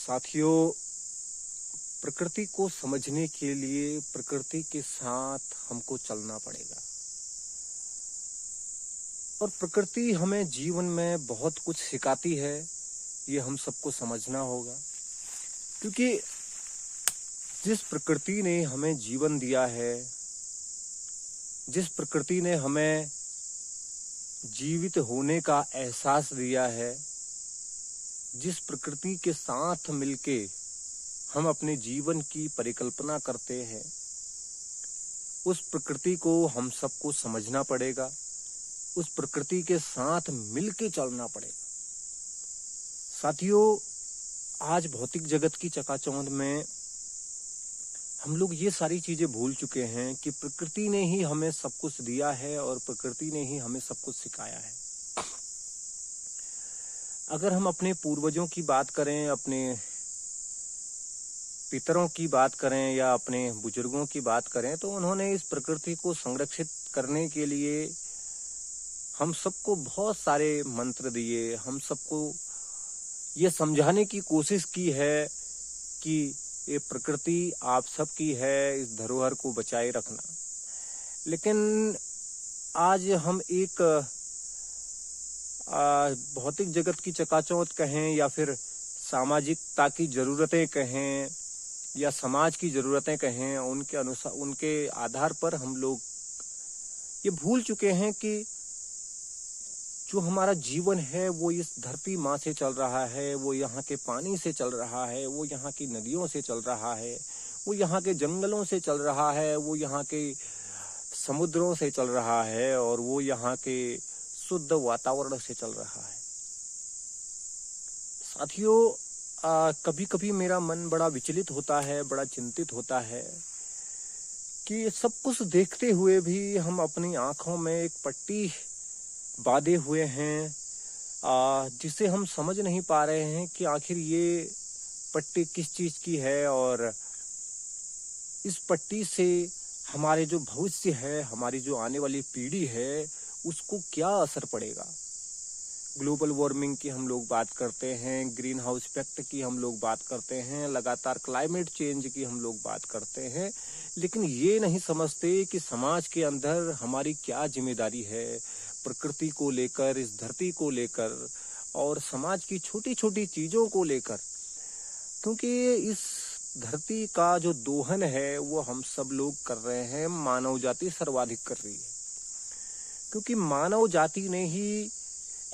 साथियों, प्रकृति को समझने के लिए प्रकृति के साथ हमको चलना पड़ेगा और प्रकृति हमें जीवन में बहुत कुछ सिखाती है। ये हम सबको समझना होगा, क्योंकि जिस प्रकृति ने हमें जीवन दिया है, जिस प्रकृति ने हमें जीवित होने का एहसास दिया है, जिस प्रकृति के साथ मिलके हम अपने जीवन की परिकल्पना करते हैं, उस प्रकृति को हम सबको समझना पड़ेगा, उस प्रकृति के साथ मिलके चलना पड़ेगा। साथियों, आज भौतिक जगत की चकाचौंध में हम लोग ये सारी चीजें भूल चुके हैं कि प्रकृति ने ही हमें सब कुछ दिया है और प्रकृति ने ही हमें सब कुछ सिखाया है। अगर हम अपने पूर्वजों की बात करें, अपने पितरों की बात करें या अपने बुजुर्गों की बात करें, तो उन्होंने इस प्रकृति को संरक्षित करने के लिए हम सबको बहुत सारे मंत्र दिए, हम सबको ये समझाने की कोशिश की है कि ये प्रकृति आप सबकी है, इस धरोहर को बचाए रखना। लेकिन आज हम एक भौतिक जगत की चकाचौंध कहें या फिर सामाजिकता की जरूरतें कहें या समाज की जरूरतें कहें, उनके अनुसार, उनके आधार पर हम लोग ये भूल चुके हैं कि जो हमारा जीवन है वो इस धरती माँ से चल रहा है, वो यहाँ के पानी से चल रहा है, वो यहाँ की नदियों से चल रहा है, वो यहाँ के जंगलों से चल रहा है, वो यहाँ के समुद्रों से चल रहा है और वो यहाँ के शुद्ध वातावरण से चल रहा है। साथियों, कभी कभी मेरा मन बड़ा विचलित होता है, बड़ा चिंतित होता है कि सब कुछ देखते हुए भी हम अपनी आंखों में एक पट्टी बांधे हुए हैं, जिसे हम समझ नहीं पा रहे हैं कि आखिर ये पट्टी किस चीज की है और इस पट्टी से हमारे जो भविष्य है, हमारी जो आने वाली पीढ़ी है, उसको क्या असर पड़ेगा। ग्लोबल वार्मिंग की हम लोग बात करते हैं, ग्रीन हाउस इफेक्ट की हम लोग बात करते हैं, लगातार क्लाइमेट चेंज की हम लोग बात करते हैं, लेकिन ये नहीं समझते कि समाज के अंदर हमारी क्या जिम्मेदारी है प्रकृति को लेकर, इस धरती को लेकर और समाज की छोटी छोटी चीजों को लेकर। क्योंकि इस धरती का जो दोहन है वो हम सब लोग कर रहे हैं, मानव जाति सर्वाधिक कर रही है। क्योंकि मानव जाति ने ही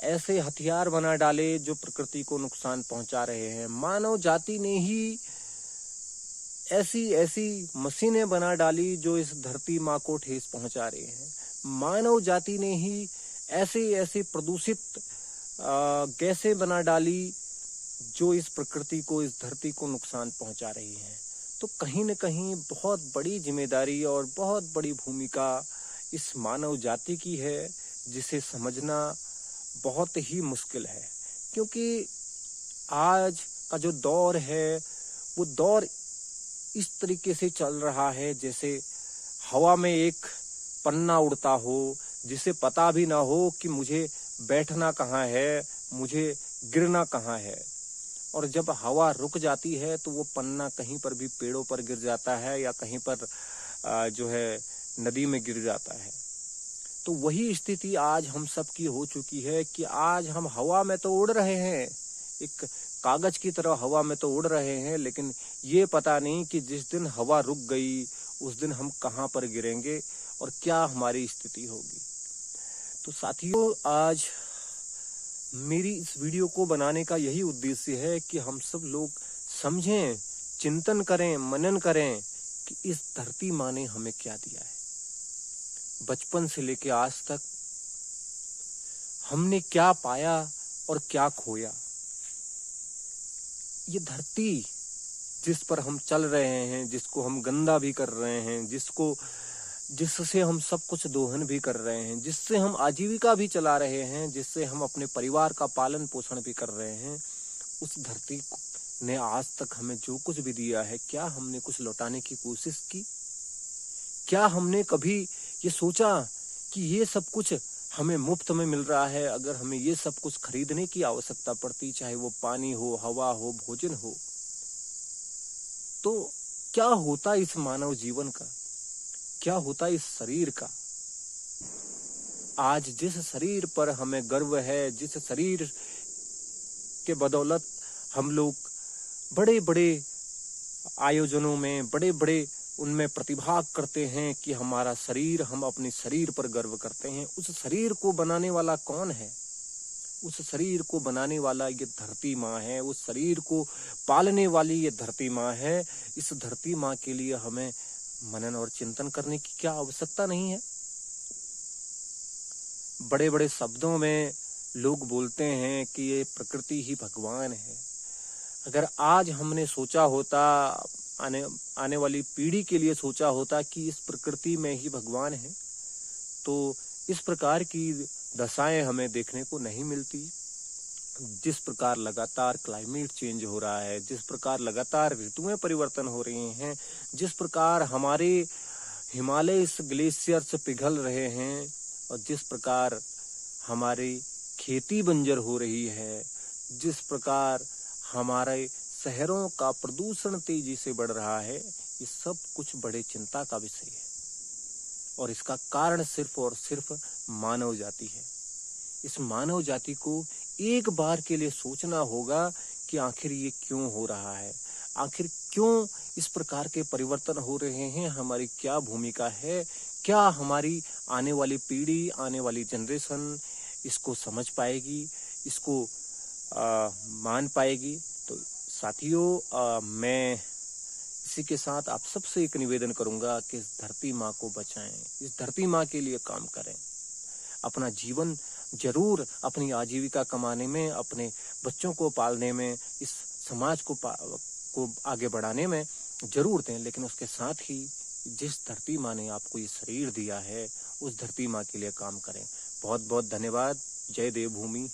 ऐसे हथियार बना डाले जो प्रकृति को नुकसान पहुंचा रहे हैं। मानव जाति ने ही ऐसी ऐसी मशीनें बना डाली जो इस धरती माँ को ठेस पहुंचा रहे हैं। मानव जाति ने ही ऐसे ऐसे प्रदूषित गैसें बना डाली जो इस प्रकृति को, इस धरती को नुकसान पहुंचा रही हैं। तो कहीं न कहीं बहुत बड़ी जिम्मेदारी और बहुत बड़ी भूमिका इस मानव जाति की है, जिसे समझना बहुत ही मुश्किल है। क्योंकि आज का जो दौर है वो दौर इस तरीके से चल रहा है जैसे हवा में एक पन्ना उड़ता हो, जिसे पता भी ना हो कि मुझे बैठना कहाँ है, मुझे गिरना कहाँ है। और जब हवा रुक जाती है तो वो पन्ना कहीं पर भी पेड़ों पर गिर जाता है या कहीं पर जो है नदी में गिर जाता है। तो वही स्थिति आज हम सब की हो चुकी है कि आज हम हवा में तो उड़ रहे हैं, एक कागज की तरह हवा में तो उड़ रहे हैं, लेकिन ये पता नहीं कि जिस दिन हवा रुक गई उस दिन हम कहाँ पर गिरेंगे और क्या हमारी स्थिति होगी। तो साथियों, आज मेरी इस वीडियो को बनाने का यही उद्देश्य है कि हम सब लोग समझें, चिंतन करें, मनन करें कि इस धरती माँ ने हमें क्या दिया है। बचपन से लेकर आज तक हमने क्या पाया और क्या खोया। ये धरती जिस पर हम चल रहे हैं, जिसको हम गंदा भी कर रहे हैं, जिससे हम सब कुछ दोहन भी कर रहे हैं, जिससे हम आजीविका भी चला रहे हैं, जिससे हम अपने परिवार का पालन पोषण भी कर रहे हैं, उस धरती ने आज तक हमें जो कुछ भी दिया है, क्या हमने कुछ लौटाने की कोशिश की? क्या हमने कभी ये सोचा कि ये सब कुछ हमें मुफ्त में मिल रहा है? अगर हमें ये सब कुछ खरीदने की आवश्यकता पड़ती, चाहे वो पानी हो, हवा हो, भोजन हो, तो क्या होता इस मानव जीवन का, क्या होता इस शरीर का। आज जिस शरीर पर हमें गर्व है, जिस शरीर के बदौलत हम लोग बड़े बड़े आयोजनों में, बड़े बड़े उनमें प्रतिभाग करते हैं कि हमारा शरीर, हम अपने शरीर पर गर्व करते हैं, उस शरीर को बनाने वाला कौन है? उस शरीर को बनाने वाला ये धरती माँ है, उस शरीर को पालने वाली ये धरती माँ है। इस धरती माँ के लिए हमें मनन और चिंतन करने की क्या आवश्यकता नहीं है? बड़े बड़े शब्दों में लोग बोलते हैं कि ये प्रकृति ही भगवान है। अगर आज हमने सोचा होता, आने वाली पीढ़ी के लिए सोचा होता कि इस प्रकृति में ही भगवान है, तो इस प्रकार की दशाएं हमें देखने को नहीं मिलती। जिस प्रकार लगातार क्लाइमेट चेंज हो रहा है, जिस प्रकार लगातार ऋतुएं परिवर्तन हो रही हैं, जिस प्रकार हमारे हिमालय ग्लेशियर्स पिघल रहे हैं, और जिस प्रकार हमारी खेती बंजर हो रही है, जिस प्रकार हमारे शहरों का प्रदूषण तेजी से बढ़ रहा है, ये सब कुछ बड़े चिंता का विषय है। और इसका कारण सिर्फ और सिर्फ मानव जाति है। इस मानव जाति को एक बार के लिए सोचना होगा कि आखिर ये क्यों हो रहा है, आखिर क्यों इस प्रकार के परिवर्तन हो रहे हैं, हमारी क्या भूमिका है, क्या हमारी आने वाली पीढ़ी, आने वाली जनरेशन इसको समझ पाएगी, इसको मान पाएगी। तो साथियों, मैं इसी के साथ आप सबसे एक निवेदन करूंगा कि इस धरती माँ को बचाएं, इस धरती माँ के लिए काम करें। अपना जीवन जरूर अपनी आजीविका कमाने में, अपने बच्चों को पालने में, इस समाज को आगे बढ़ाने में जरूर दें, लेकिन उसके साथ ही जिस धरती माँ ने आपको ये शरीर दिया है, उस धरती माँ के लिए काम करें। बहुत बहुत धन्यवाद। जय देवभूमि।